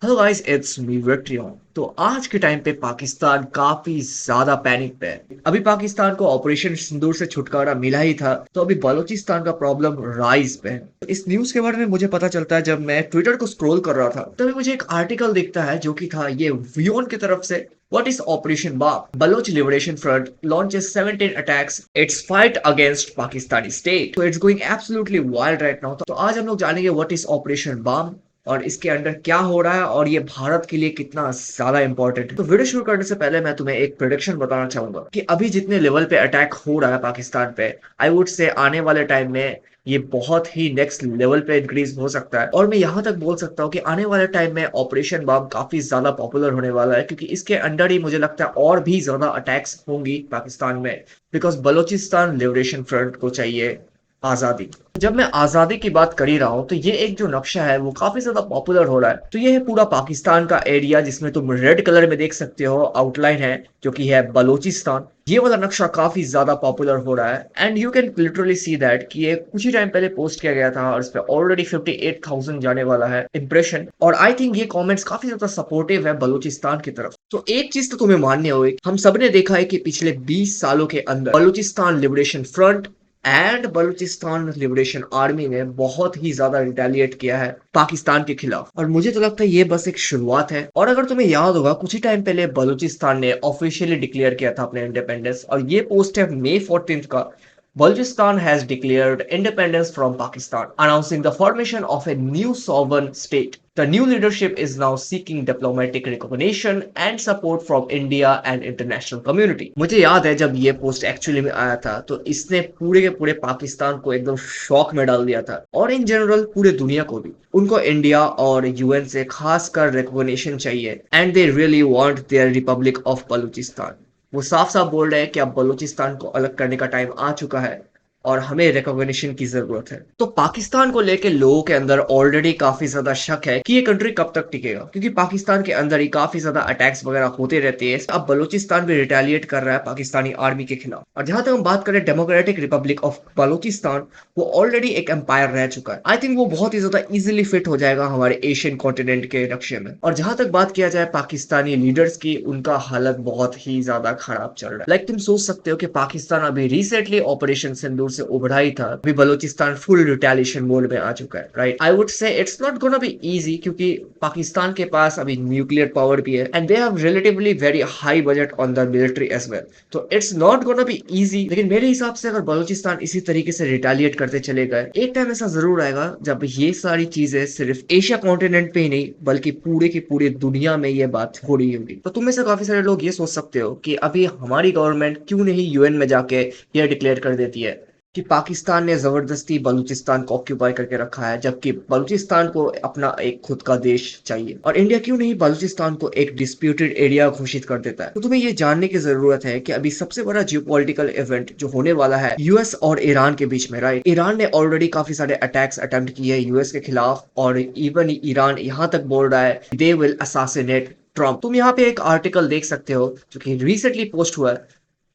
Hello guys, it's me Victorian. तो आज के टाइम पे पाकिस्तान काफी ज्यादा पैनिक पे है। अभी पाकिस्तान को ऑपरेशन सिंदूर से छुटकारा मिला ही था, तो अभी बलूचिस्तान का प्रॉब्लम राइज पे है। तो इस न्यूज के बारे में मुझे पता चलता है जब मैं ट्विटर को स्क्रॉल कर रहा था, तभी मुझे एक आर्टिकल दिखता है जो कि था ये वियोन की तरफ से। What is Operation Bomb? Baloch Liberation Front launches 17 attacks. Its fight against Pakistani state. So it's going absolutely wild right now. तो आज हम लोग जानेंगे what is Operation Bomb और इसके अंडर क्या हो रहा है और ये भारत के लिए कितना ज्यादा इंपॉर्टेंट है। तो वीडियो शुरू करने से पहले मैं तुम्हें एक प्रेडिक्शन बताना चाहूंगा कि अभी जितने लेवल पे अटैक हो रहा है पाकिस्तान पे, आई वुड से आने वाले टाइम में ये बहुत ही नेक्स्ट लेवल पे इंक्रीज हो सकता है। और मैं यहाँ तक बोल सकता हूँ कि आने वाले टाइम में ऑपरेशन बम काफी ज्यादा पॉपुलर होने वाला है, क्योंकि इसके अंडर ही मुझे लगता है और भी ज्यादा अटैक्स होंगी पाकिस्तान में। बिकॉज बलोचिस्तान लिबरेशन फ्रंट को चाहिए आजादी। जब मैं आजादी की बात कर ही रहा हूं, तो ये एक जो नक्शा है वो काफी ज्यादा पॉपुलर हो रहा है। तो ये है पूरा पाकिस्तान का एरिया, जिसमें तुम रेड कलर में देख सकते हो आउटलाइन है जो कि है बलोचिस्तान। ये वाला नक्शा काफी ज्यादा पॉपुलर हो रहा है and you can literally see that कि ये कुछ ही टाइम पहले पोस्ट किया गया था और इस पे ऑलरेडी 58,000 जाने वाला है इंप्रेशन। और आई थिंक ये कमेंट्स काफी ज्यादा सपोर्टिव है बलूचिस्तान की तरफ। तो एक चीज तो तुम्हें माननी होगी, हम सबने देखा है कि पिछले 20 सालों के अंदर Balochistan liberation front end Balochistan liberation army ने बहुत ही ज्यादा रिटेलिएट किया है पाकिस्तान के खिलाफ। और मुझे तो लगता है ये बस एक शुरुआत है। और अगर तुम्हें याद होगा, कुछ ही टाइम पहले बलूचिस्तान ने ऑफिशियली डिक्लेयर किया था अपने इंडिपेंडेंस, और ये पोस्ट है मई 14 का। Balochistan has declared independence from Pakistan, announcing the formation of a new sovereign state. The new leadership is now seeking diplomatic recognition and support from India and international community. मुझे याद है जब ये post actually में आया था, तो इसने पूरे के पूरे पाकिस्तान को एकदम शॉक में डाल दिया था, और इन जनरल पूरे दुनिया को भी। उनको इंडिया और यूएन से खासकर रिकॉग्निशन चाहिए and they really want their Republic of Balochistan. वो साफ साफ बोल रहे हैं कि अब बलूचिस्तान को अलग करने का टाइम आ चुका है और हमें रिकॉग्निशन की जरूरत है। तो पाकिस्तान को लेके लोगों के अंदर ऑलरेडी काफी ज्यादा शक है कि ये कंट्री कब तक टिकेगा, क्योंकि पाकिस्तान के अंदर ही काफी ज्यादा अटैक्स वगैरह होते रहते हैं। अब बलूचिस्तान भी रिटेलिएट कर रहा है पाकिस्तानी आर्मी के खिलाफ। और जहां तक हम बात करें डेमोक्रेटिक रिपब्लिक ऑफ बलूचिस्तान, वो ऑलरेडी एक एम्पायर रह चुका है। आई थिंक वो बहुत ही ज्यादा इजिली फिट हो जाएगा हमारे एशियन कॉन्टिनेंट के नक्शे में। और जहां तक बात किया जाए पाकिस्तानी लीडर्स की, उनका हालत बहुत ही ज्यादा खराब चल रहा है। लाइक तुम सोच सकते हो कि पाकिस्तान अभी रिसेंटली ऑपरेशन सिंदूर से उभरा ही था, अभी बलूचिस्तान फुल रिटेलिएशन मोड में आ चुका है। Right, I would say it's not gonna be easy, क्योंकि पाकिस्तान के पास अभी न्यूक्लियर पावर भी है and they have relatively very high budget on the military as well. तो it's not gonna be easy, लेकिन मेरे हिसाब से अगर बलूचिस्तान इसी तरीके से रिटेलिएट करते चले गए, एक टाइम ऐसा जरूर आएगा जब ये सारी चीजें सिर्फ एशिया कॉन्टिनेंट पे ही नहीं बल्कि पूरे की पूरी दुनिया में ये बात हो रही होगी। तो तुम में से काफी सारे लोग ये सोच सकते हो कि अभी हमारी गवर्नमेंट क्यों नहीं यूएन में जाके ये डिक्लेयर कर देती है कि पाकिस्तान ने जबरदस्ती बलूचिस्तान को ऑक्यूपाई करके रखा है, जबकि बलूचिस्तान को अपना एक खुद का देश चाहिए। और इंडिया क्यों नहीं बलूचिस्तान को एक डिस्प्यूटेड एरिया घोषित कर देता है। तो तुम्हें ये जानने की जरूरत है कि अभी सबसे बड़ा जियोपॉलिटिकल इवेंट जो होने वाला है यूएस और ईरान के बीच में। राइट, ईरान ने ऑलरेडी काफी सारे अटैक्स अटेम्प्ट किए यूएस के खिलाफ, और इवन ईरान यहाँ तक बोल रहा है दे विल असैसिनेट ट्रम्प। तुम यहाँ पे एक आर्टिकल देख सकते हो जो कि रिसेंटली पोस्ट हुआ है।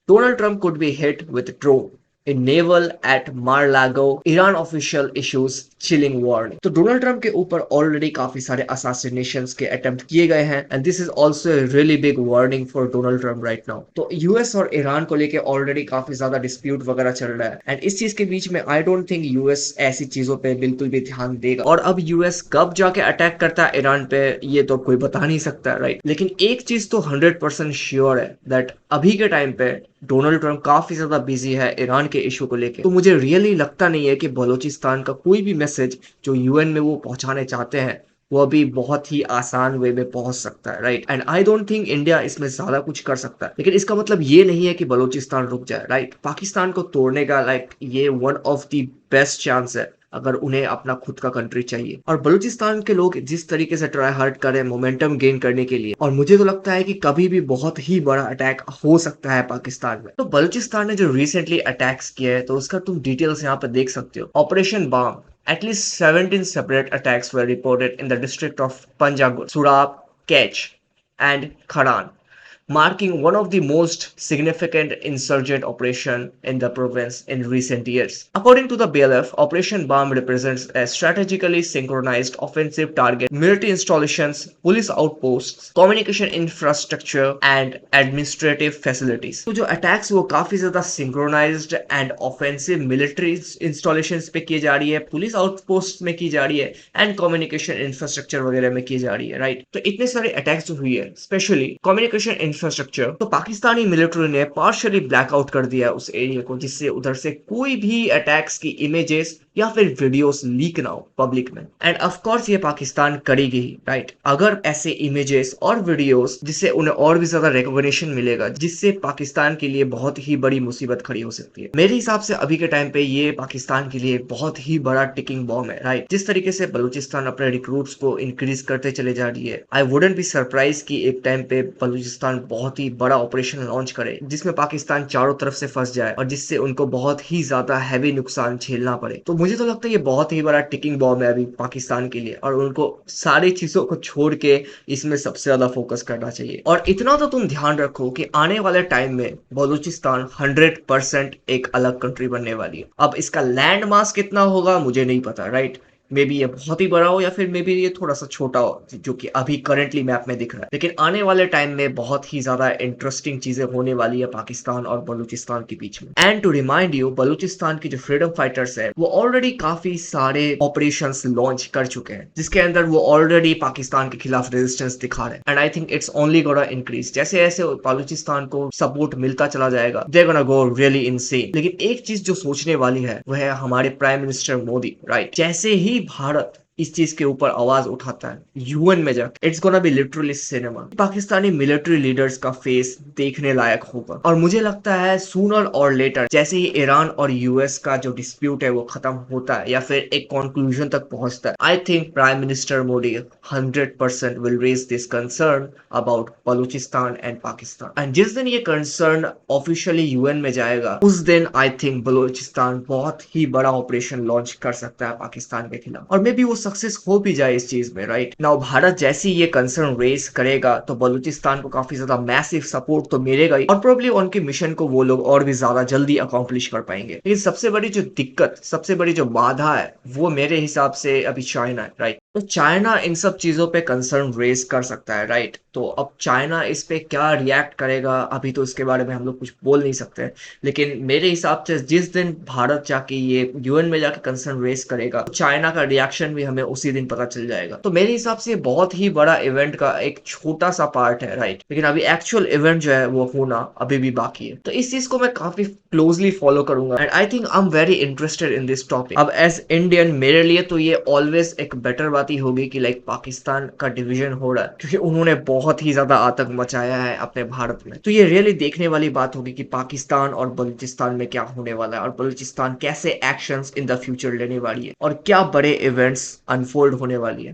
Donald Trump could be hit with drone in naval at Mar-a-Lago. Iran official issues chilling warning. तो डोनाल्ड ट्रंप के ऊपर ऑलरेडी काफी सारे असैसिनेशंस के अटेम्प्ट किए गए हैं and this is also a really big warning for Donald Trump right now. तो यूएस और ईरान को लेके ऑलरेडी काफी ज्यादा डिस्प्यूट वगैरह चल रहा है एंड इस चीज के बीच में आई डोंट थिंक यूएस ऐसी चीजों पे बिल्कुल भी ध्यान देगा। और अब यूएस कब जाके अटैक करता है ईरान पे, ये तो कोई बता नहीं सकता, राइट। लेकिन एक चीज तो 100% श्योर है दैट अभी के टाइम पे डोनाल्ड ट्रंप काफी ज्यादा बिजी है ईरान के इशू को लेके। तो मुझे रियली लगता नहीं है कि बलूचिस्तान का कोई भी मैसेज जो यूएन में वो पहुंचाने चाहते हैं वो अभी बहुत ही आसान वे में पहुंच सकता है। Right, and I don't think India इसमें ज्यादा कुछ कर सकता है। लेकिन इसका मतलब ये नहीं है कि बलूचिस्तान रुक जाए। राइट, पाकिस्तान को तोड़ने का ये one of the best chance है अगर उन्हें अपना खुद का कंट्री चाहिए। और बलूचिस्तान के लोग जिस तरीके से ट्राई हार्ड कर रहे हैं मोमेंटम गेन करने के लिए, और मुझे तो लगता है कि कभी भी बहुत ही बड़ा अटैक हो सकता है पाकिस्तान में। तो बलूचिस्तान ने जो रिसेंटली अटैक्स किए हैं, तो उसका तुम डिटेल्स यहाँ पर देख सकते हो। Operation bomb, at least 17 separate attacks were reported in the district of Panjagur, Surab, Kech, and Kharan. marking one of the most significant insurgent operation in the province in recent years. According to the BLF, Operation Bomb represents a strategically synchronized offensive target military installations, police outposts, communication infrastructure and administrative facilities. तो जो attacks वो काफी ज्यादा synchronised and offensive military installations पे की जा रही है, पुलिस आउटपोस्ट में की जा रही है एंड कम्युनिकेशन इंफ्रास्ट्रक्चर वगैरह में की जा रही है, राइट। तो इतने सारे अटैक्स जो हुई है, स्पेशली कम्युनिकेशन इंफ्रास्ट्रक्चर, तो पाकिस्तानी मिलिट्री ने पार्शियली ब्लैकआउट कर दिया उस एरिया को, जिससे उधर से कोई भी अटैक्स की इमेजेस या फिर वीडियोस लीक ना हो पब्लिक में। एंड ऑफ कोर्स ये पाकिस्तान करेगी, राइट। अगर ऐसे इमेजेस और वीडियोस जिससे उन्हें और भी ज्यादा रिकॉग्निशन मिलेगा, जिससे पाकिस्तान के लिए बहुत ही बड़ी मुसीबत खड़ी हो सकती है। मेरे हिसाब से अभी के टाइम पे ये पाकिस्तान के लिए बहुत ही बड़ा टिकिंग बॉम्ब है, राइट। जिस तरीके से बलूचिस्तान अपने रिक्रूट्स को इंक्रीज करते चले जा रही है, आई वुडंट बी सरप्राइज कि एक टाइम पे बलूचिस्तान बहुत ही बड़ा ऑपरेशन लॉन्च करे, जिसमें पाकिस्तान चारों तरफ से फंस जाए और जिससे उनको बहुत ही ज्यादा हैवी नुकसान झेलना पड़े। तो मुझे तो लगता है ये बहुत ही बड़ा टिकिंग बॉम्ब है अभी पाकिस्तान के लिए, और उनको सारी चीजों को छोड़ के इसमें सबसे ज्यादा फोकस करना चाहिए। और इतना तो तुम ध्यान रखो कि आने वाले टाइम में बलूचिस्तान 100% एक अलग कंट्री बनने वाली है। अब इसका लैंड मास कितना होगा मुझे नहीं पता, राइट। मे बी ये बहुत ही बड़ा हो या फिर मे बी ये थोड़ा सा छोटा हो, जो कि अभी करंटली मैप में दिख रहा है। लेकिन आने वाले टाइम में बहुत ही ज्यादा इंटरेस्टिंग चीजें होने वाली है पाकिस्तान और बलूचिस्तान के बीच में। And to remind you, Balochistan की जो फ्रीडम फाइटर्स है वो ऑलरेडी काफी सारे ऑपरेशंस लॉन्च कर चुके हैं, जिसके अंदर वो ऑलरेडी पाकिस्तान के खिलाफ रेजिस्टेंस दिखा रहे हैं। And I think it's only gonna increase. जैसे जैसे बलूचिस्तान को सपोर्ट मिलता चला जाएगा, they gonna go really insane. लेकिन एक चीज जो सोचने वाली है वह है हमारे प्राइम मिनिस्टर मोदी, राइट। जैसे ही भारत इस चीज के ऊपर आवाज उठाता है यूएन में जाकर, it's gonna be literally cinema. Pakistani military leaders का फेस देखने लायक होगा, और मुझे लगता है सूनर और लेटर जैसे ही ईरान और यूएस का जो डिस्प्यूट है वो खत्म होता है या फिर एक कंक्लूजन तक पहुंचता है, I think prime minister Modi 100% will raise this concern about Balochistan and Pakistan. And जिस दिन ये कंसर्न ऑफिशियली यूएन में जाएगा, उस दिन आई थिंक बलूचिस्तान बहुत ही बड़ा ऑपरेशन लॉन्च कर सकता है पाकिस्तान के खिलाफ, और मे बी वो सक्सेस हो भी जाए इस चीज में, राइट। नाउ भारत जैसी ये कंसर्न रेज करेगा तो बलूचिस्तान को काफी ज्यादा मैसिव सपोर्ट तो मिलेगा ही, और प्रोबेबली उनके मिशन को वो लोग और भी ज्यादा जल्दी अकॉम्प्लिश कर पाएंगे। लेकिन सबसे बड़ी जो दिक्कत, सबसे बड़ी जो बाधा है वो मेरे हिसाब से अभी चाइना है, राइट। तो चाइना इन सब चीजों पे कंसर्न रेज कर सकता है, राइट। तो अब चाइना इस पे क्या रिएक्ट करेगा अभी तो इसके बारे में हम लोग कुछ बोल नहीं सकते, लेकिन मेरे हिसाब से जिस दिन भारत जाके ये यूएन में जाके कंसर्न रेज करेगा, तो चाइना का रिएक्शन भी हमें उसी दिन पता चल जाएगा। तो मेरे हिसाब से बहुत ही बड़ा इवेंट का एक छोटा सा पार्ट है, राइट। लेकिन अभी एक्चुअल इवेंट जो है वो होना अभी भी बाकी है, तो इस चीज को मैं काफी क्लोजली फॉलो करूंगा and I think I am very interested in this topic. अब एज इंडियन मेरे लिए तो ये ऑलवेज एक बेटर बात ही होगी कि लाइक पाकिस्तान का डिवीजन हो रहा है, क्योंकि उन्होंने बहुत ही ज्यादा आतंक मचाया है अपने भारत में। तो ये रियली देखने वाली बात होगी कि पाकिस्तान और बलूचिस्तान में क्या होने वाला है, और बलूचिस्तान कैसे एक्शंस इन द फ्यूचर लेने वाली है, और क्या बड़े इवेंट्स अनफोल्ड होने वाली है।